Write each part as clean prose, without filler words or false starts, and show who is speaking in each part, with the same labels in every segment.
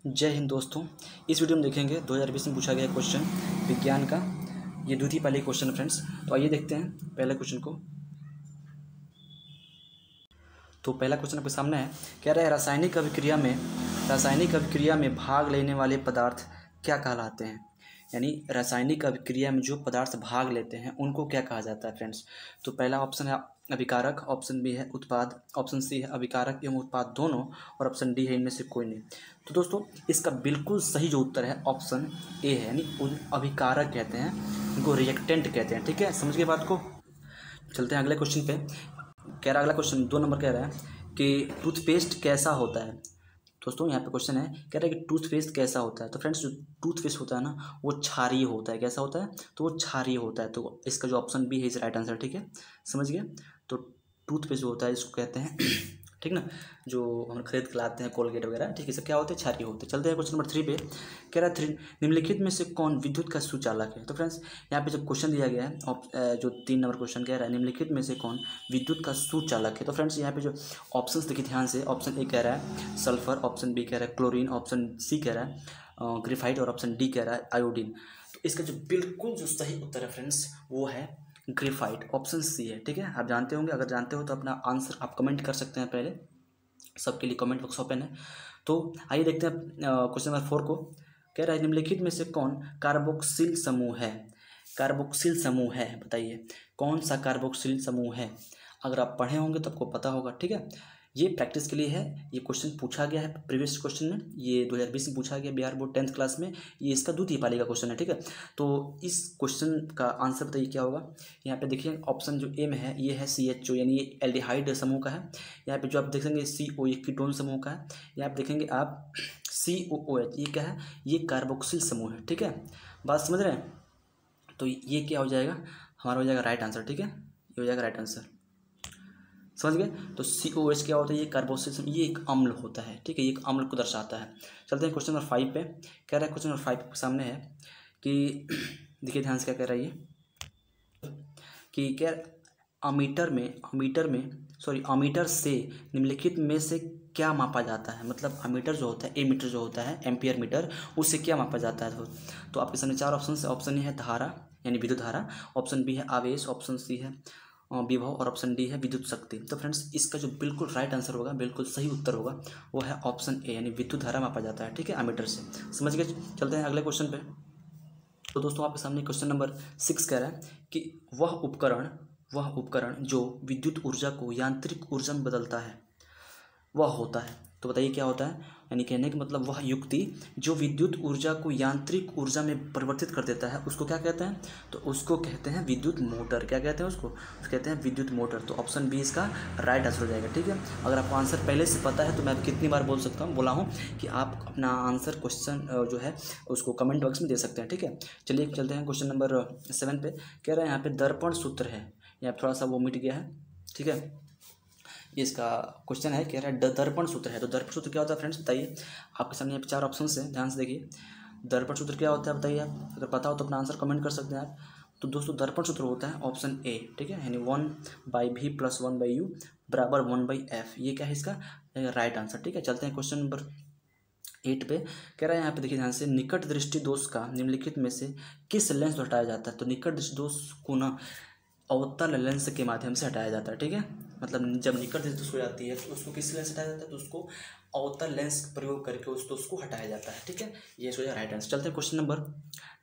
Speaker 1: जय हिंद दोस्तों। इस वीडियो में देखेंगे 2020 में पूछा गया क्वेश्चन विज्ञान का। ये द्वितीय पाली क्वेश्चन फ्रेंड्स। तो आइए देखते हैं पहले क्वेश्चन को। तो पहला क्वेश्चन आपके सामने है, कह रहा है रासायनिक अभिक्रिया में भाग लेने वाले पदार्थ क्या कहलाते हैं। यानी रासायनिक अभिक्रिया में जो पदार्थ भाग लेते हैं उनको क्या कहा जाता है फ्रेंड्स। तो पहला ऑप्शन है अभिकारक, ऑप्शन बी है उत्पाद, ऑप्शन सी है अभिकारक एवं उत्पाद दोनों, और ऑप्शन डी है इनमें से कोई नहीं। तो दोस्तों इसका बिल्कुल सही जो उत्तर है ऑप्शन ए है, यानी अभिकारक कहते हैं, इनको रिएक्टेंट कहते हैं। ठीक है, समझ गए बात को। चलते हैं अगले क्वेश्चन पे। कह रहा अगला क्वेश्चन 2 नंबर कह रहा है कि टूथपेस्ट कैसा होता है। दोस्तों यहाँ पे क्वेश्चन है, कह रहा है कि टूथपेस्ट कैसा होता है। तो फ्रेंड्स जो टूथपेस्ट होता है ना वो क्षारीय होता है। कैसा होता है? तो वो क्षारीय होता है। तो इसका जो ऑप्शन बी है इस राइट आंसर। ठीक है, समझ गए। तो टूथपेस्ट जो होता है इसको कहते हैं ठीक ना, जो हम खरीद के लाते हैं कोलगेट वगैरह, ठीक है, सब क्या होते हैं? क्षारीय होते हैं। चलते हैं क्वेश्चन नंबर 3 पे। कह रहा है निम्नलिखित में से कौन विद्युत का सुचालक है। तो फ्रेंड्स यहाँ पे जब क्वेश्चन दिया गया है, जो 3 नंबर क्वेश्चन कह रहा है निम्नलिखित में से कौन विद्युत का सुचालक है। तो फ्रेंड्स यहाँ पे जो ऑप्शन देखिए ध्यान से, ऑप्शन ए कह रहा है सल्फर, ऑप्शन बी कह रहा है क्लोरीन, ऑप्शन सी कह रहा है ग्रेफाइट, और ऑप्शन डी कह रहा है आयोडीन। तो इसका जो बिल्कुल जो सही उत्तर है फ्रेंड्स वो है ग्रेफाइट, ऑप्शन सी है। ठीक है, आप जानते होंगे, अगर जानते हो तो अपना आंसर आप कमेंट कर सकते हैं। पहले सबके लिए कमेंट बॉक्स ओपन है। तो आइए देखते हैं क्वेश्चन नंबर 4 को। कह रहा है निम्नलिखित में से कौन कार्बोक्सिल समूह है। कार्बोक्सिल समूह है, बताइए कौन सा कार्बोक्सिल समूह है। अगर आप पढ़े होंगे तो आपको पता होगा। ठीक है, ये प्रैक्टिस के लिए है। ये क्वेश्चन पूछा गया है प्रीवियस क्वेश्चन में, ये 2020 में पूछा गया बिहार बोर्ड 10th क्लास में। ये इसका द्वितीय पाली का क्वेश्चन है। ठीक है, तो इस क्वेश्चन का आंसर बताइए क्या होगा। यहाँ पे देखिए ऑप्शन जो ए में है ये है CHO, यानी ये एल्डिहाइड समूह का है। यहाँ पे जो आप देखेंगे CO ये कीटोन समूह का है। यहाँ पे देखेंगे आप COOH, ये क्या है? ये कार्बोक्सिल समूह है। ठीक है, बात समझ रहे हैं। तो ये क्या हो जाएगा, हमारा हो जाएगा राइट आंसर। ठीक है, ये हो जाएगा राइट आंसर, समझ गए। तो COH क्या होता है? ये कार्बोक्सिल, ये एक अम्ल होता है। ठीक है, ये एक अम्ल को दर्शाता है। चलते हैं क्वेश्चन नंबर 5 पे। कह रहा है क्वेश्चन नंबर 5 सामने है कि देखिए ध्यान से क्या कह रहा है ये, कि क्या अमीटर से निम्नलिखित में से क्या मापा जाता है। मतलब अमीटर जो होता है, एमीटर जो होता है, एम्पियर मीटर, उससे क्या मापा जाता है। तो आपके सामने 4 ऑप्शन है। ऑप्शन ए है धारा यानी विद्युत धारा, ऑप्शन बी है आवेश, ऑप्शन सी है विभव, और ऑप्शन डी है विद्युत शक्ति। तो फ्रेंड्स इसका जो बिल्कुल राइट आंसर होगा, बिल्कुल सही उत्तर होगा, वो है ऑप्शन ए, यानी विद्युत धारा मापा जाता है। ठीक है, अमीटर से, समझ गए। चलते हैं अगले क्वेश्चन पे। तो दोस्तों आपके सामने क्वेश्चन नंबर 6 कह रहा है कि वह उपकरण जो विद्युत ऊर्जा को यांत्रिक ऊर्जा में बदलता है वह होता है। तो बताइए क्या होता है। यानी कहने का मतलब वह युक्ति जो विद्युत ऊर्जा को यांत्रिक ऊर्जा में परिवर्तित कर देता है उसको क्या कहते हैं। तो उसको कहते हैं विद्युत मोटर। क्या कहते हैं उसको कहते हैं विद्युत मोटर। तो ऑप्शन बी इसका राइट आंसर हो जाएगा। ठीक है, अगर आपको आंसर पहले से पता है तो मैं कितनी बार बोला हूँ कि आप अपना आंसर क्वेश्चन जो है उसको कमेंट बॉक्स में दे सकते हैं। ठीक है, चलिए चलते हैं क्वेश्चन नंबर 7 पे। कह रहा है यहाँ पे दर्पण सूत्र है, यहाँ थोड़ा सा वो मिट गया है। ठीक है, ये इसका क्वेश्चन है, कह रहा है दर्पण सूत्र है। तो दर्पण सूत्र क्या होता है फ्रेंड्स, बताइए। आपके सामने यहाँ पे 4 ऑप्शन है, ध्यान से देखिए। दर्पण सूत्र क्या होता है बताइए आप, अगर पता हो तो अपना आंसर कमेंट कर सकते हैं आप। तो दोस्तों दर्पण सूत्र होता है ऑप्शन ए। ठीक है, यानी 1/v + 1/u = 1/f। ये क्या है इसका राइट आंसर। ठीक है, चलते हैं क्वेश्चन नंबर 8 पे। कह रहा है यहाँ पे देखिए ध्यान से, निकट दृष्टि दोष का निम्नलिखित में से किस लेंस से हटाया जाता है। तो निकट दृष्टि दोष को ना अवतल लेंस के माध्यम से हटाया जाता है। ठीक है, मतलब जब निकट दृष्टि दोष हो जाती है तो उसको किस लेंस से हटाया जाता है। तो उसको अवतल लेंस प्रयोग करके उस दोष को हटाया जाता है। ठीक है, ये हो जाएगा राइट आंसर। चलते हैं क्वेश्चन नंबर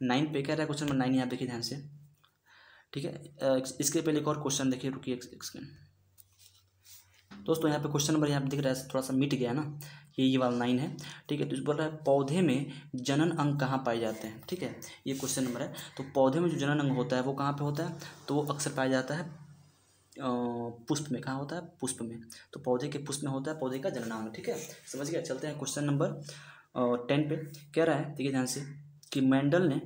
Speaker 1: 9 पे। कह रहा है क्वेश्चन नंबर 9, यहाँ देखिए ध्यान से। ठीक है, इसके पहले एक और क्वेश्चन देखिए, रुकिए एक सेकंड दोस्तों। यहाँ पे क्वेश्चन नंबर यहाँ पे दिख रहा है थोड़ा सा मिट गया ना, ये वाला 9 है। ठीक है, तो बोल रहा है पौधे में जनन अंग कहाँ पाए जाते हैं। ठीक है, ये क्वेश्चन नंबर है। तो पौधे में जो जनन अंग होता है वो कहाँ पे होता है। तो वो अक्सर पाया जाता है पुष्प में। कहाँ होता है? पुष्प में। तो पौधे के पुष्प में होता है पौधे का जननांग। ठीक है, समझ गया। चलते हैं क्वेश्चन नंबर 10 पे। कह रहा है देखिए ध्यान से कि मेंडल ने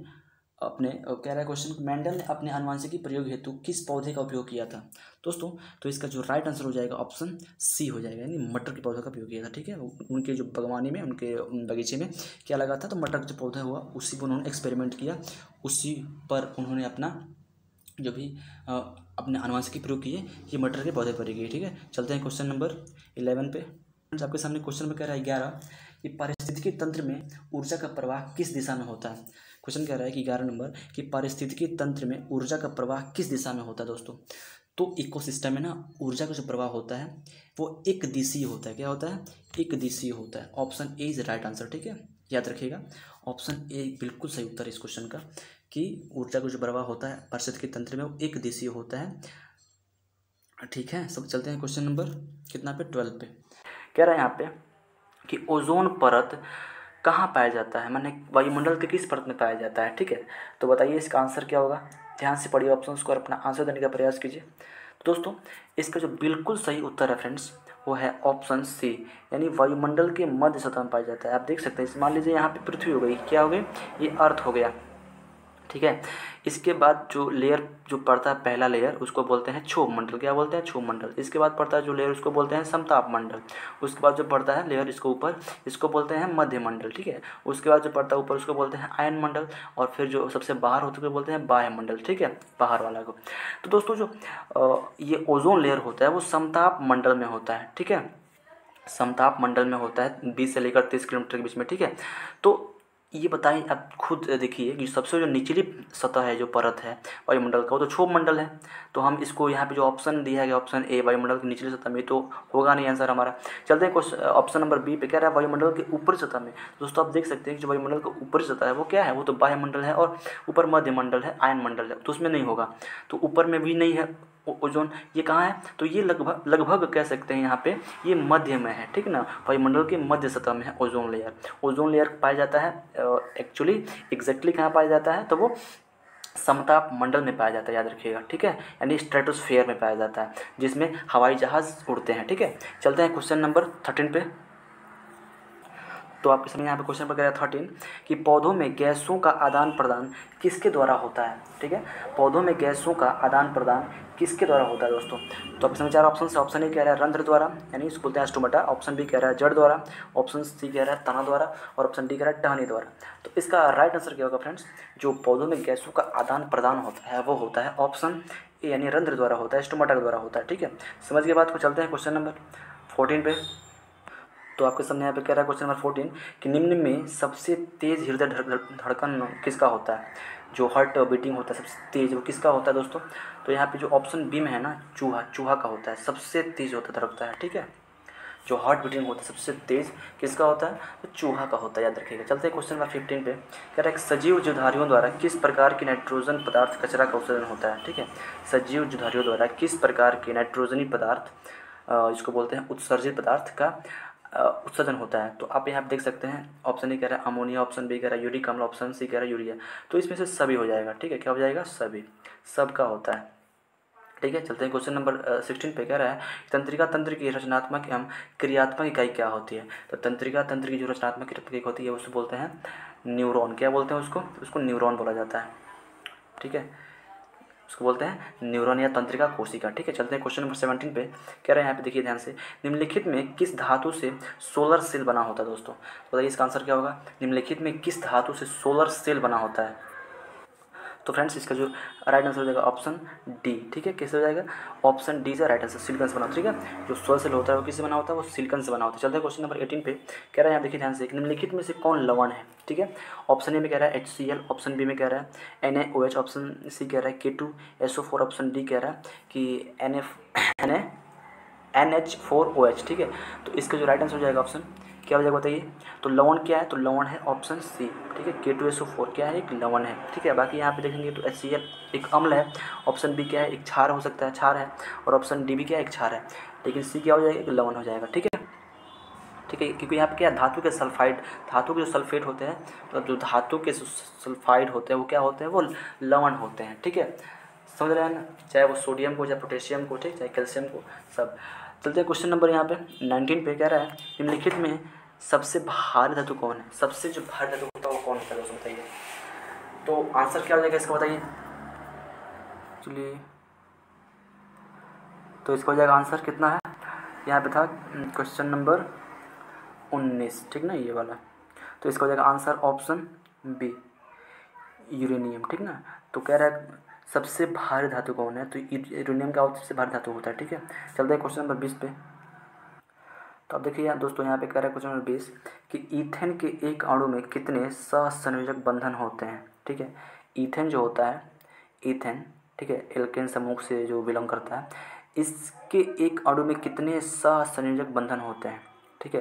Speaker 1: अपने आनुवंशिकी प्रयोग हेतु किस पौधे का उपयोग किया था। दोस्तों तो इसका जो राइट आंसर हो जाएगा ऑप्शन सी हो जाएगा, यानी मटर के पौधे का उपयोग किया था। ठीक है, उनके जो बागवानी में, उनके बगीचे में क्या लगा था, तो मटर का जो पौधा हुआ उसी पर उन्होंने एक्सपेरिमेंट किया, उसी पर उन्होंने अपना जो भी अपने आनुवंशिकी प्रयोग किए, ये मटर के पौधे पर ही किए। ठीक है, चलते हैं क्वेश्चन नंबर 11 पे। आपके सामने क्वेश्चन में कह रहा है कि पारिस्थितिकी तंत्र में ऊर्जा का प्रवाह किस दिशा में होता है। क्वेश्चन कह रहा है कि 11 नंबर कि पारिस्थितिकी तंत्र में ऊर्जा का प्रवाह किस दिशा में होता है दोस्तों। तो इकोसिस्टम में ना ऊर्जा का जो प्रवाह होता है वो एक दिशीय होता है। क्या होता है? एक दिशीय होता है। Option A is right answer. ठीक है, याद रखिएगा, ऑप्शन ए बिल्कुल सही उत्तर है इस क्वेश्चन का कि ऊर्जा का जो प्रवाह होता है पारिस्थितिकी तंत्र में वो एक दिशीय होता है। ठीक है, सब चलते हैं क्वेश्चन नंबर कितना पे, 12 पे। कह रहा है यहाँ पे कि ओजोन परत कहाँ पाया जाता है, माने वायुमंडल के किस परत में पाया जाता है। ठीक है, तो बताइए इसका आंसर क्या होगा। ध्यान से पढ़िए ऑप्शंस को और अपना आंसर देने का प्रयास कीजिए। तो दोस्तों इसका जो बिल्कुल सही उत्तर है फ्रेंड्स वो है ऑप्शन सी, यानी वायुमंडल के मध्य सतह में पाया जाता है। आप देख सकते हैं, मान लीजिए यहाँ पे पृथ्वी हो गई, क्या हो गई, ये अर्थ हो गया। ठीक है, इसके बाद जो लेयर जो पड़ता है पहला लेयर उसको बोलते हैं क्षोभ मंडल। क्या बोलते हैं? क्षोभ मंडल। इसके बाद पड़ता है जो लेयर उसको बोलते हैं समताप मंडल। उसके बाद जो पड़ता है लेयर इसको ऊपर इसको बोलते हैं मध्य मंडल। ठीक है, उसके बाद जो पड़ता है ऊपर उसको बोलते हैं आयन मंडल, और फिर जो सबसे बाहर होते हैं बोलते हैं बाह्य मंडल। ठीक है, बाहर वाला को। तो दोस्तों जो ये ओजोन लेयर होता है वो समताप मंडल में होता है। ठीक है, समताप मंडल में होता है 20 से लेकर 30 किलोमीटर के बीच में। ठीक है, तो ये बताएं, आप खुद देखिए कि सबसे जो निचली सतह है जो परत है वायुमंडल का वो तो क्षोभ मंडल है। तो हम इसको यहाँ पे जो ऑप्शन दिया गया ऑप्शन ए वायुमंडल की निचली सतह में, तो होगा नहीं आंसर हमारा। चलते हैं क्वेश्चन ऑप्शन नंबर बी पे। कह रहा है वायुमंडल के ऊपरी सतह में। दोस्तों आप देख सकते हैं कि जो वायुमंडल का ऊपरी सतह है वो क्या है, वो तो बाह्य मंडल है, और ऊपर मध्य मंडल है, आयन मंडल है, तो उसमें नहीं होगा। तो ऊपर में भी नहीं है ओजोन, ये कहाँ है, तो ये लगभग लगभग कह सकते हैं यहाँ पे ये मध्य में है। ठीक है ना, वायुमंडल के मध्य सतह में है ओजोन लेयर। ओजोन लेयर पाया जाता है एक्चुअली एग्जैक्टली कहाँ पाया जाता है, तो वो समताप मंडल में पाया जाता है, याद रखिएगा। ठीक है, यानी स्ट्रेटोस्फेयर में पाया जाता है जिसमें हवाई जहाज उड़ते हैं। ठीक है, चलते हैं क्वेश्चन नंबर 13 पे। तो आपके सामने यहाँ पे क्वेश्चन पर कह रहा है 13 कि पौधों में गैसों का आदान प्रदान किसके द्वारा होता है। ठीक है, पौधों में गैसों का आदान प्रदान किसके द्वारा होता है दोस्तों। तो आपके सामने 4 ऑप्शन है। ऑप्शन ए कह रहा है रंध्र द्वारा, यानी इसको बोलते हैं स्टोमेटा। ऑप्शन बी कह रहा है जड़ द्वारा। ऑप्शन सी कह रहा है तना द्वारा, और ऑप्शन डी कह रहा है टहनी द्वारा। तो इसका राइट आंसर क्या होगा फ्रेंड्स, जो पौधों में गैसों का आदान प्रदान होता है वो होता है ऑप्शन ए, यानी रंध्र द्वारा होता है, स्टोमेटा के द्वारा होता है। ठीक है, समझ के बात को। चलते हैं क्वेश्चन नंबर 14 पे। तो आपके सामने यहाँ पे कह रहा है क्वेश्चन नंबर 14 कि निम्न में सबसे तेज हृदय धड़कन किसका होता है, जो हार्ट बीटिंग होता है सबसे तेज वो किसका होता है दोस्तों। तो यहाँ पे जो ऑप्शन बी में है ना, चूहा का होता है, सबसे तेज होता धड़कता है। ठीक है, जो हार्ट बीटिंग होता है सबसे तेज किसका होता है, तो चूहा का होता है, याद रखिएगा। चलते हैं क्वेश्चन नंबर 15 पे। कह रहा है सजीव जीवधारियों द्वारा किस प्रकार की नाइट्रोजन पदार्थ कचरा का उत्सर्जन होता है। ठीक है, सजीव जीवधारियों द्वारा किस प्रकार के नाइट्रोजनी पदार्थ इसको बोलते हैं उत्सर्जित पदार्थ का उत्सर्जन होता है। तो आप यहाँ पे देख सकते हैं ऑप्शन ए कह रहा है अमोनिया, ऑप्शन बी कह रहा है यूरिक अम्ल, ऑप्शन सी कह रहा है यूरिया। तो इसमें से सभी हो जाएगा। ठीक है, क्या हो जाएगा, सभी, सबका होता है। ठीक है, चलते हैं क्वेश्चन नंबर 16 पे। कह रहा है तंत्रिका तंत्र की रचनात्मक एवं क्रियात्मक इकाई क्या होती है। तो तंत्रिका तंत्र की जो रचनात्मक इकाई होती है उसको बोलते हैं न्यूरॉन। क्या बोलते हैं उसको न्यूरॉन बोला जाता है। ठीक है, उसको बोलते हैं न्यूरॉन या तंत्रिका कोशिका। ठीक है, चलते हैं क्वेश्चन नंबर 17 पे। कह रहे हैं यहाँ पे देखिए ध्यान से, निम्नलिखित में किस धातु से सोलर सेल बना होता है दोस्तों। बताइए इसका आंसर क्या होगा, निम्नलिखित में किस धातु से सोलर सेल बना होता है। तो फ्रेंड्स इसका जो राइट आंसर हो जाएगा ऑप्शन डी। ठीक है, कैसे हो जाएगा, ऑप्शन डी से राइट आंसर, सिलिकॉन से बना। ठीक है, जो सोलर सेल होता है वो किससे बना होता है, वो सिलिकॉन से बना होता है। चलते हैं क्वेश्चन नंबर 18 पे। कह रहा है यहाँ देखिए ध्यान से, निम्नलिखित में से कौन लवण है। ठीक है, ऑप्शन ए में कह रहा है HCl, ऑप्शन बी में कह रहा है NaOH, ऑप्शन सी कह रहा है K2SO4, ऑप्शन डी कह रहा है कि NH4OH। ठीक है, तो इसका जो राइट आंसर हो जाएगा ऑप्शन क्या हो जाएगा बताइए। तो लवण क्या है, तो लवण है ऑप्शन सी। ठीक है, K2SO4 क्या है, एक लवण है। ठीक है, बाकी यहाँ पे देखेंगे तो HCl एक अम्ल है, ऑप्शन बी क्या है, एक क्षार हो सकता है, क्षार है, और ऑप्शन डी भी क्या है, एक क्षार है, लेकिन सी क्या हो जाएगा, एक लवण हो जाएगा। ठीक है, ठीक है, क्योंकि यहाँ पे क्या धातु के सल्फाइड, धातु के जो सल्फेट होते हैं, मतलब जो धातु के सल्फाइड होते हैं वो क्या होते हैं, वो लवण होते हैं। ठीक है, समझ रहे हैं ना, चाहे वो सोडियम को, चाहे पोटेशियम को, ठीक, चाहे कैल्शियम को, सब। चलते हैं क्वेश्चन नंबर यहाँ पे 19 पे। कह रहा है निम्नलिखित में सबसे भारी धातु कौन है, सबसे जो भारी धातु होता है वो कौन होता है दोस्तों बताइए। तो आंसर क्या हो जाएगा इसका बताइए, चलिए। तो इसका हो जाएगा आंसर कितना है, यहाँ पे था क्वेश्चन नंबर 19, ठीक ना, ये वाला। तो इसका हो जाएगा आंसर ऑप्शन बी, यूरेनियम। ठीक ना, तो कह रहा है सबसे भारी धातु कौन है, तो यूरेनियम का सबसे भारी धातु होता है। ठीक है, चलते हैं क्वेश्चन नंबर 20 पे। तो अब देखिए दोस्तों यहाँ पे कह रहा है क्वेश्चन नंबर 20 कि ईथेन के एक अणु में कितने सहसंयोजक बंधन होते हैं। ठीक है, ईथेन जो होता है, ईथेन, ठीक है, एल्केन समूह से जो बिलोंग करता है, इसके एक अणु में कितने सहसंयोजक बंधन होते हैं। ठीक है,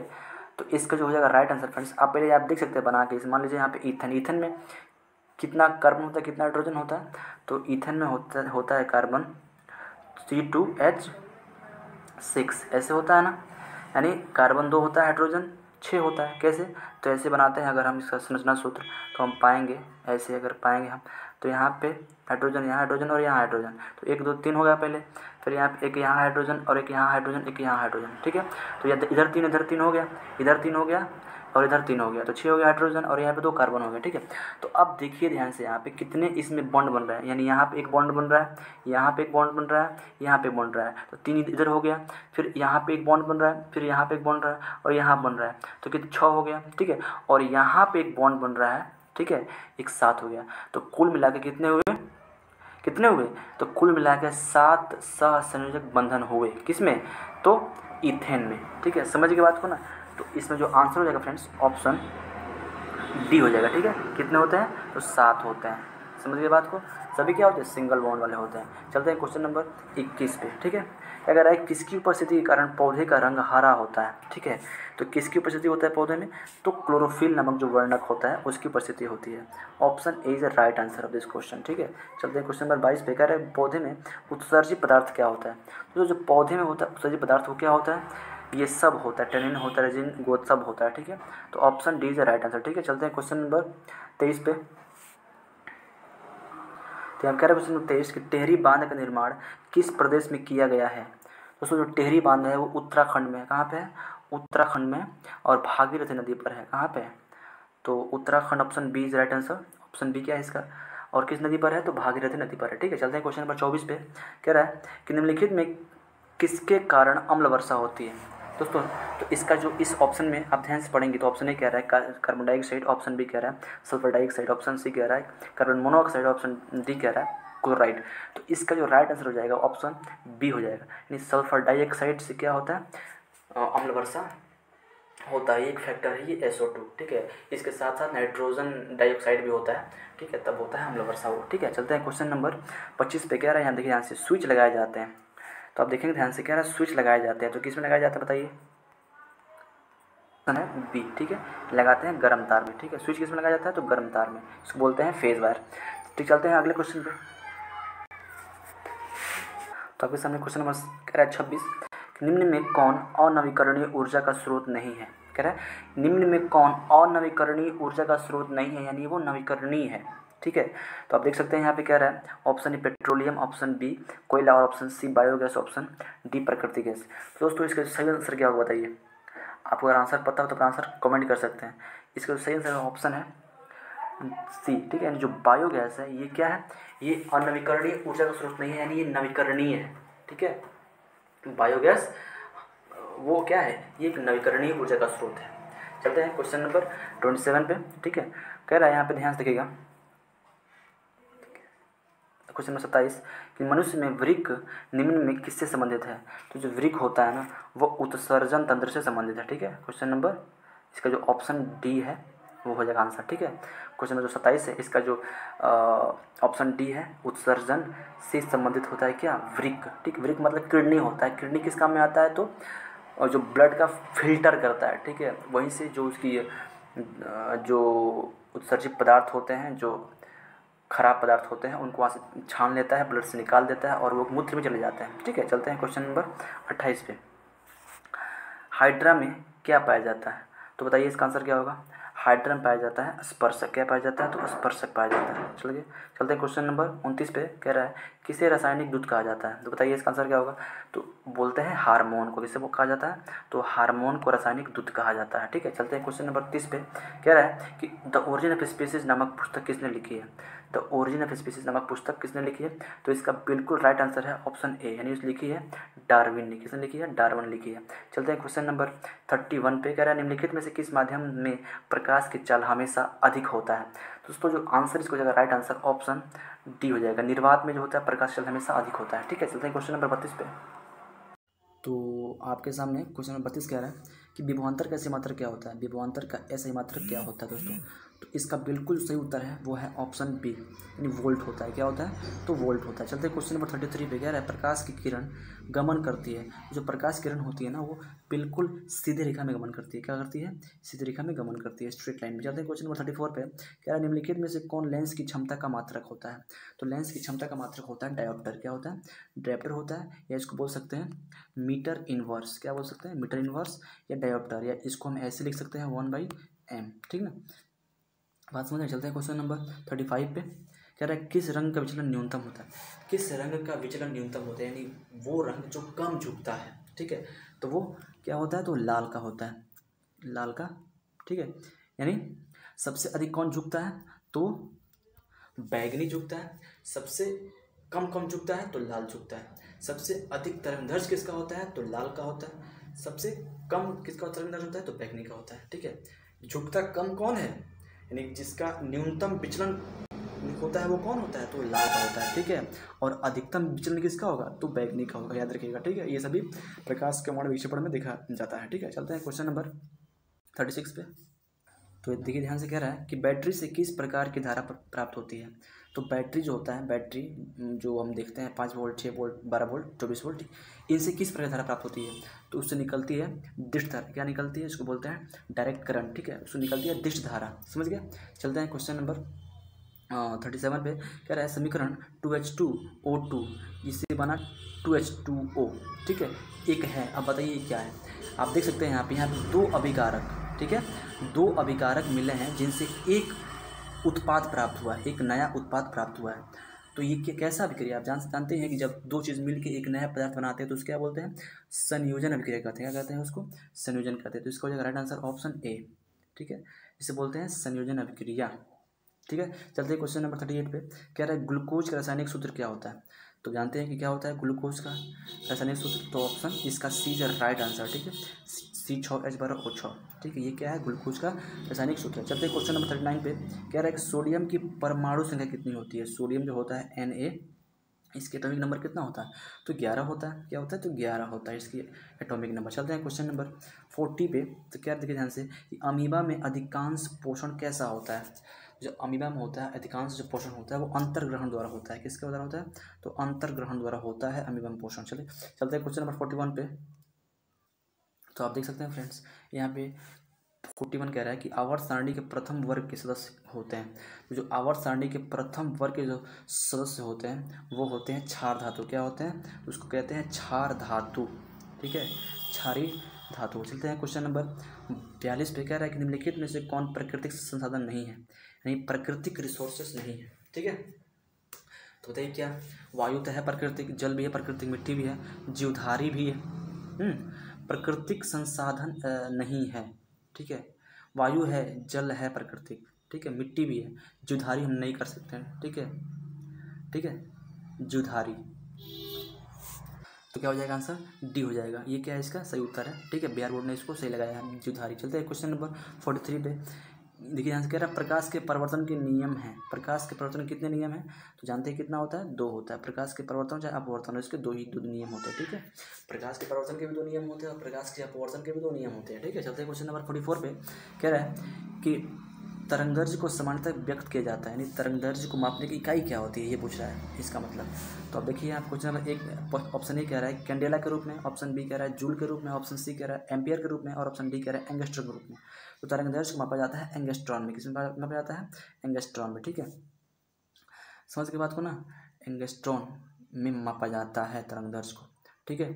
Speaker 1: तो इसका जो हो जाएगा राइट आंसर फ्रेंड्स, आप पहले आप देख सकते हैं बना के इस, मान लीजिए यहाँ पे ईथेन, ईथेन में कितना कार्बन होता है, कितना हाइड्रोजन होता है, तो ईथेन में होता है कार्बन C2H6 ऐसे होता है ना, यानी कार्बन 2 होता है, हाइड्रोजन 6 होता है। कैसे, तो ऐसे बनाते हैं अगर हम इसका संरचना सूत्र, तो हम पाएंगे ऐसे, अगर पाएंगे हम, तो यहाँ पे हाइड्रोजन, यहाँ हाइड्रोजन और यहाँ हाइड्रोजन, तो 1 2 3 हो गया पहले, फिर यहाँ पे एक यहाँ हाइड्रोजन और एक यहाँ हाइड्रोजन, एक यहाँ हाइड्रोजन। ठीक है, तो इधर 3 हो गया, इधर 3 हो गया और इधर 3 हो गया, तो 6 हो गया हाइड्रोजन और यहाँ पे 2 कार्बन हो गया। ठीक है, तो अब देखिए ध्यान से यहाँ पे कितने इसमें बॉन्ड बन रहा है, यानी यहाँ पे एक बॉन्ड बन रहा है, यहाँ पे एक बॉन्ड बन रहा है, यहाँ पे बन रहा है, तो 3 इधर हो गया, फिर यहाँ पे एक बॉन्ड बन रहा है, फिर यहाँ पे एक बॉन्ड रहा है और यहाँ बन रहा है, तो कितने 6 हो गया। ठीक है, और यहाँ पे एक बॉन्ड बन रहा है, ठीक है, एक 7 हो गया, तो कुल मिला के कितने हुए, कितने हुए, तो कुल मिला के 7 सहसंयोजक बंधन हुए, किसमें, तो ईथेन में। ठीक है, समझ के बात को ना, तो इसमें जो आंसर हो जाएगा फ्रेंड्स ऑप्शन डी हो जाएगा। ठीक है, कितने होते हैं, तो 7 होते हैं। समझ गए बात को, सभी क्या होते हैं, सिंगल बॉन्ड वाले होते हैं। चलते हैं क्वेश्चन नंबर 21 पे। ठीक है, क्या कह रहा है, किसकी उपस्थिति के कारण पौधे का रंग हरा होता है। ठीक है, तो किसकी उपस्थिति होता है पौधे में, तो क्लोरोफिल नामक जो वर्णक होता है उसकी उपस्थिति होती है। Option A is the right answer of this question. ठीक है, चलते हैं क्वेश्चन नंबर 22 पे। कह रहा है पौधे में उत्सर्जित पदार्थ क्या होता है। तो जो पौधे में होता है उत्सर्जित पदार्थ वो क्या होता है, ये सब होता है, टेनिन होता है, रेजिन, गोद सब होता है। ठीक है, तो option D is the right answer. ठीक है, चलते हैं क्वेश्चन नंबर 23 पे। तो हम कह रहे हैं क्वेश्चन नंबर 23 कि टेहरी बांध का निर्माण किस प्रदेश में किया गया है। दोस्तों जो टेहरी बांध है वो उत्तराखंड में है। कहाँ पे है, उत्तराखंड में, और भागीरथी नदी पर है। कहाँ पे है, तो Uttarakhand, option B is right answer. Option B क्या है इसका, और किस नदी पर है, तो भागीरथी नदी पर है। ठीक है, चलते हैं क्वेश्चन नंबर 24 पे। कह रहा है कि निम्नलिखित में किसके कारण अम्ल वर्षा होती है। दोस्तों तो इसका जो इस ऑप्शन में आप ध्यान से पढ़ेंगे तो ऑप्शन ए कह रहा है कार्बन डाइऑक्साइड, ऑप्शन बी कह रहा है सल्फर डाइऑक्साइड, ऑप्शन सी कह रहा है कार्बन मोनोऑक्साइड, ऑप्शन डी कह रहा है क्लोराइड। तो इसका जो राइट आंसर हो जाएगा ऑप्शन बी हो जाएगा, यानी सल्फर डाइऑक्साइड से क्या होता है, अम्ल वर्षा होता है। एक फैक्टर है ये SO2। ठीक है, इसके साथ साथ नाइट्रोजन डाइऑक्साइड भी होता है। ठीक है, तब होता है अम्ल वर्षा वो। ठीक है, चलते हैं क्वेश्चन नंबर 25 पे। कह रहा है यहाँ देखिए, यहाँ से स्विच लगाए जाते हैं, तो आप देखेंगे ध्यान से, कह रहा है स्विच लगाए जाते हैं, तो किस में लगाए जाते हैं बताइए, है बी। ठीक है, लगाते हैं गर्म तार में। ठीक है, स्विच किस में लगाया जाता है, तो गर्म तार में, इसको बोलते हैं फेज वायर। ठीक, चलते हैं अगले क्वेश्चन पे। तो आपके सामने क्वेश्चन नंबर कह रहा है 26, निम्न में कौन अनवीकरणीय ऊर्जा का स्रोत नहीं है। कह रहा है निम्न में कौन अनवीकरणीय ऊर्जा का स्रोत नहीं है, यानी वो नवीकरणीय है। ठीक है, तो आप देख सकते हैं यहाँ पे कह रहा है option A petroleum, option B कोयला और option C biogas, option D प्राकृतिक गैस। तो दोस्तों इसका सही आंसर क्या होगा बताइए, आपको अगर आंसर पता हो तो अपना आंसर कमेंट कर सकते हैं। इसका सही आंसर ऑप्शन है सी। ठीक है, यानी जो बायोगैस है ये क्या है, ये अनवीकरणीय ऊर्जा का स्रोत नहीं है, यानी ये नवीकरणीय है। ठीक है, बायोगैस वो क्या है, ये एक नवीकरणीय ऊर्जा का स्रोत है। चलते हैं क्वेश्चन नंबर 27 पे। ठीक है, कह रहा है यहाँ पे ध्यान से देखिएगा, क्वेश्चन नंबर 27 कि मनुष्य में वृक्क निम्न में किससे संबंधित है। तो जो वृक्क होता है ना वो उत्सर्जन तंत्र से संबंधित है। ठीक है, क्वेश्चन नंबर इसका जो ऑप्शन डी है वो हो जाएगा आंसर। ठीक है, क्वेश्चन नंबर 27 है, इसका जो ऑप्शन डी है उत्सर्जन से संबंधित होता है क्या, वृक्क। ठीक, वृक्क मतलब किडनी होता है। किडनी किस काम में आता है, तो और जो ब्लड का फिल्टर करता है। ठीक है, वहीं से जो उसकी जो उत्सर्जित पदार्थ होते हैं, जो खराब पदार्थ होते हैं, उनको वहाँ से छान लेता है, ब्लड से निकाल देता है और वो मूत्र में चले जाते हैं। ठीक है, चलते हैं क्वेश्चन नंबर 28 पे। हाइड्रा में क्या पाया जाता है, तो बताइए इसका आंसर क्या होगा। हाइड्रा में पाया जाता है स्पर्शक। क्या पाया जाता है, तो स्पर्शक पाया जाता है। चलिए चलते हैं क्वेश्चन नंबर 29 पे। कह रहा है किसे रासायनिक दूध कहा जाता है, तो बताइए इसका आंसर क्या होगा। तो बोलते हैं हार्मोन को, किसे वो कहा जाता है, तो हार्मोन को रासायनिक दूध कहा जाता है। ठीक है, चलते हैं क्वेश्चन नंबर 30 पे। कह रहा है कि द ओरिजिन ऑफ स्पीसीज नामक पुस्तक किसने लिखी है। द ओरिजिन ऑफ स्पीसीज नामक पुस्तक किसने लिखी है, तो इसका बिल्कुल राइट आंसर है ऑप्शन ए, यानी उस लिखी है डार्विन ने। किसने लिखी है, डार्विन लिखी है। चलते हैं क्वेश्चन नंबर 31 पे। कह रहा है निम्नलिखित में से किस माध्यम में प्रकाश की चाल हमेशा अधिक होता है। दोस्तों जो आंसर इसको जाएगा राइट आंसर ऑप्शन डी हो जाएगा, निर्वात में जो होता है प्रकाश चाल हमेशा अधिक होता है। ठीक है, चलते हैं क्वेश्चन नंबर 32 पे। तो आपके सामने क्वेश्चन नंबर 32 कह रहा है कि विभवांतर का ऐसे मात्रक क्या होता है, विभवांतर का ऐसे मात्रक क्या होता है दोस्तों। तो इसका बिल्कुल सही उत्तर है वो है ऑप्शन बी, यानी वोल्ट होता है। क्या होता है, तो वोल्ट होता है। चलते हैं क्वेश्चन नंबर 33 पे। क्या है, प्रकाश की किरण गमन करती है। जो प्रकाश किरण होती है ना वो बिल्कुल सीधे रेखा में गमन करती है। क्या करती है, सीधे रेखा में गमन करती है, स्ट्रेट लाइन में। चलते हैं क्वेश्चन नंबर 34 पे। क्या है, निम्नलिखित में से कौन लेंस की क्षमता का मात्रक होता है। तो लेंस की क्षमता का मात्रक होता है डायोप्टर। क्या होता है, डायोप्टर होता है, या इसको बोल सकते हैं मीटर इनवर्स। क्या बोल सकते हैं, मीटर इनवर्स या डायोप्टर, या इसको हम ऐसे लिख सकते हैं 1/m। ठीक ना, बात समझ में। चलते हैं क्वेश्चन नंबर 35 पे। कह रहा है किस रंग का विचलन न्यूनतम होता है। किस रंग का विचलन न्यूनतम होता है, यानी वो रंग जो कम झुकता है। ठीक है, तो वो क्या होता है, तो लाल का होता है, लाल का। ठीक है, यानी सबसे अधिक कौन झुकता है, तो बैगनी झुकता है। सबसे कम कम झुकता है तो लाल झुकता है। सबसे अधिक तरंगदैर्घ्य किसका होता है, तो लाल का होता है। सबसे कम किसका तरंगदैर्घ्य होता है, तो बैगनी का होता है। ठीक है, झुकता कम कौन है, यानी जिसका न्यूनतम विचलन होता है वो कौन होता है, तो लाल का होता है। ठीक है, और अधिकतम विचलन किसका होगा, तो बैगनी का होगा, याद रखिएगा। ठीक है, ये सभी प्रकाश के वर्ण विक्षेपण में देखा जाता है। ठीक है, चलते हैं क्वेश्चन नंबर 36 पे। तो देखिए ध्यान से, कह रहा है कि बैटरी से किस प्रकार की धारा प्राप्त होती है। तो बैटरी जो होता है, बैटरी जो हम देखते हैं 5 वोल्ट, 6 वोल्ट, 12 वोल्ट, 24 वोल्ट, इनसे किस प्रकार धारा प्राप्त होती है, तो उससे निकलती है दिष्ट धारा। क्या निकलती है, इसको बोलते हैं डायरेक्ट करंट। ठीक है, उससे निकलती है दिष्ट धारा। समझ गया। चलते हैं क्वेश्चन नंबर 37 पे। कह रहा है समीकरण 2H2O2 इससे बना 2H2O। ठीक है, एक है। अब बताइए क्या है। आप देख सकते हैं यहाँ पे दो अभिकारक। ठीक है, दो अभिकारक मिले हैं जिनसे एक उत्पाद प्राप्त हुआ है, एक नया उत्पाद प्राप्त हुआ है। तो ये कैसा अभिक्रिया, आप जानते हैं कि जब दो चीज़ मिलकर एक नया पदार्थ बनाते हैं तो उसको क्या बोलते हैं, संयोजन अभिक्रिया कहते हैं। क्या कहते हैं उसको, संयोजन कहते हैं। तो इसका हो जाएगा राइट आंसर ऑप्शन ए। ठीक है, इसे बोलते हैं संयोजन अभिक्रिया। ठीक है, चलते हैं क्वेश्चन नंबर 38 पे। कह रहा है ग्लूकोज का रासायनिक सूत्र क्या होता है। तो जानते हैं कि क्या होता है ग्लूकोज का रासायनिक सूत्र, तो ऑप्शन इसका सी इज राइट आंसर। ठीक है, C6H12O6। ठीक है, ये क्या है, ग्लूकोज का रासायनिक सूत्र। चलते हैं क्वेश्चन नंबर 39 पे। कह रहा है कि सोडियम की परमाणु संख्या कितनी होती है। सोडियम जो होता है Na, इसके एटॉमिक नंबर कितना होता है, तो 11 होता है। क्या होता है, तो 11 होता है इसकी एटॉमिक नंबर। चलते हैं क्वेश्चन नंबर 40 पे। तो क्या देखिए ध्यान से कि अमीबा में अधिकांश पोषण कैसा होता है। जो अमीबा में होता है अधिकांश जो पोषण होता है वो अंतर्ग्रहण द्वारा होता है। किसके द्वारा होता है, तो अंतर्ग्रहण द्वारा होता है अमीबा में पोषण। चलते हैं क्वेश्चन नंबर 41 पे। तो आप देख सकते हैं फ्रेंड्स, यहाँ पे 41 कह रहा है कि आवर्त सारणी के प्रथम वर्ग के सदस्य होते हैं। तो जो आवर्त सारणी के प्रथम वर्ग के जो सदस्य होते हैं वो होते हैं क्षार धातु। क्या होते हैं, उसको कहते हैं क्षार धातु। ठीक है, क्षारीय धातु। चलते हैं क्वेश्चन नंबर 42 पे। कह रहा है कि निम्नलिखित में से कौन प्राकृतिक संसाधन नहीं है, यानी प्राकृतिक रिसोर्सेस नहीं है। ठीक है, तो बताइए क्या, वायु तो है प्राकृतिक, जल भी है प्राकृतिक, मिट्टी भी है, जीवधारी भी है। प्राकृतिक संसाधन नहीं है। ठीक है, वायु है, जल है प्राकृतिक, ठीक है, मिट्टी भी है, जीवधारी हम नहीं कर सकते हैं। ठीक है, ठीक है, जीवधारी। तो क्या हो जाएगा आंसर, डी हो जाएगा। ये क्या है, इसका सही उत्तर है। ठीक है, बिहार बोर्ड ने इसको सही लगाया है, जीवधारी। चलते हैं क्वेश्चन नंबर 43 पे। देखिए यहाँ से कह रहा है प्रकाश के परिवर्तन के नियम हैं। प्रकाश के परिवर्तन कितने नियम हैं, तो जानते हैं कितना होता है, 2 होता है। प्रकाश के परिवर्तन चाहे अपवर्तन, इसके दो नियम होते हैं। ठीक है, प्रकाश के परिवर्तन के भी 2 नियम होते हैं और प्रकाश के अपवर्तन के भी 2 नियम होते हैं। ठीक है, चलते हैं क्वेश्चन नंबर 44 पे। कह रहा है कि तरंगदैर्घ्य को सामान्यतः व्यक्त किया जाता है, यानी तरंगदैर्घ्य को मापने की इकाई क्या होती है, ये पूछ रहा है इसका मतलब। तो अब देखिए आप क्वेश्चन नंबर 1 ऑप्शन ए कह रहा है कैंडेला के रूप में, ऑप्शन बी कह रहा है जूल के रूप में, ऑप्शन सी कह रहा है एम्पियर के रूप में, और ऑप्शन डी कह रहा है एंगस्ट्रॉम के रूप में। तो तरंगदैर्घ्य को मापा जाता है एंगस्ट्रॉन में। किसमें मापा जाता है, एंगस्ट्रॉन में। ठीक है, समझ के बात को ना, एंगस्ट्रॉन में मापा जाता है तरंगदैर्घ्य को। ठीक है,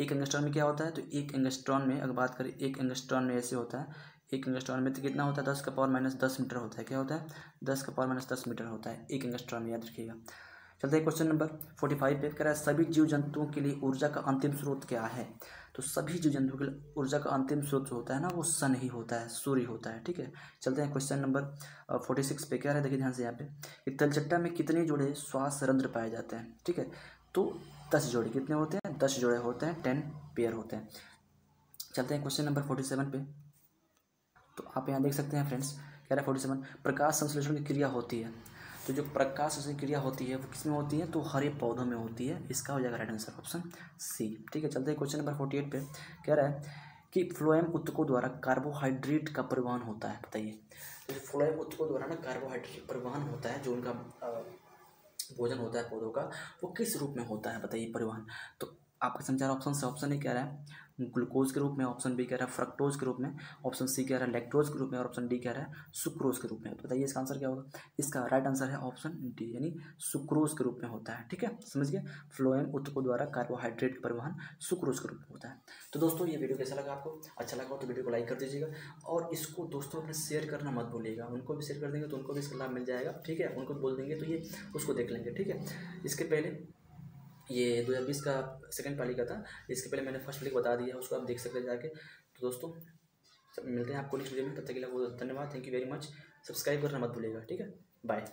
Speaker 1: एक एंगस्ट्रॉन में क्या होता है, तो एक एंगस्ट्रॉन में अगर बात करें, एक एंगस्ट्रॉन में ऐसे होता है, एक एंगस्ट्रॉन में तो कितना होता है, 10⁻−10 मीटर होता है। क्या होता है, 10⁻−10 मीटर होता है एक एंगस्ट्रॉन में, याद रखिएगा। चलते हैं क्वेश्चन नंबर 45 पे। कह रहा है सभी जीव जंतुओं के लिए ऊर्जा का अंतिम स्रोत क्या है। तो सभी जीव जंतुओं के लिए ऊर्जा का अंतिम स्रोत जो होता है ना, वो सन ही होता है, सूर्य होता है। ठीक है, चलते हैं क्वेश्चन नंबर 46 पे। क्या है, देखिए ध्यान से यहाँ पे कि तलचट्टा में कितने जोड़े श्वास रंध्र पाए जाते हैं। ठीक है, तो 10 जोड़े। कितने होते हैं, 10 जोड़े होते हैं, 10 पेयर होते हैं। चलते हैं क्वेश्चन नंबर 47 पे। तो आप यहाँ देख सकते हैं फ्रेंड्स, कह रहा है 47 प्रकाश संश्लेषण की क्रिया होती है। तो जो प्रकाश संश्लेषण क्रिया होती है वो किसमें होती है, तो हरे पौधों में होती है। इसका हो जाएगा राइट आंसर ऑप्शन सी। ठीक है, चलते हैं क्वेश्चन नंबर 48 पे। कह रहा है कि फ्लोएम ऊतकों द्वारा कार्बोहाइड्रेट का परिवहन होता है। बताइए, तो फ्लोएम ऊतकों द्वारा ना कार्बोहाइड्रेट परिवहन होता है, जो उनका भोजन होता है पौधों का, वो किस रूप में होता है बताइए परिवहन। तो आपका समझा रहा ऑप्शन से, ऑप्शन ए कह रहा है ग्लूकोज के रूप में, ऑप्शन बी कह रहा है फ्रक्टोज के रूप में, ऑप्शन सी कह रहा है लैक्टोज के रूप में, और ऑप्शन डी कह रहा है सुक्रोज के रूप में। तो बताइए इसका आंसर क्या होगा। इसका राइट आंसर है ऑप्शन डी, यानी सुक्रोज के रूप में होता है। ठीक है, समझ गए। फ्लोएम ऊतकों द्वारा कार्बोहाइड्रेट परिवहन सुक्रोज के रूप में होता है। तो दोस्तों ये वीडियो कैसा लगा आपको, अच्छा लगा हो तो वीडियो को लाइक कर दीजिएगा, और इसको दोस्तों अपने शेयर करना मत भूलिएगा। उनको भी शेयर कर देंगे तो उनको भी इसका लाभ मिल जाएगा। ठीक है, उनको बोल देंगे तो ये उसको देख लेंगे। ठीक है, इसके पहले ये 2020 का सेकंड पाली का था, इसके पहले मैंने फर्स्ट पाली को बता दिया, उसको आप देख सकते हैं जाके। तो दोस्तों मिलते हैं आपको नेक्स्ट वीडियो में, तब तक के लिए धन्यवाद, thank you very much. Subscribe करना मत भूलिएगा। ठीक है, बाय।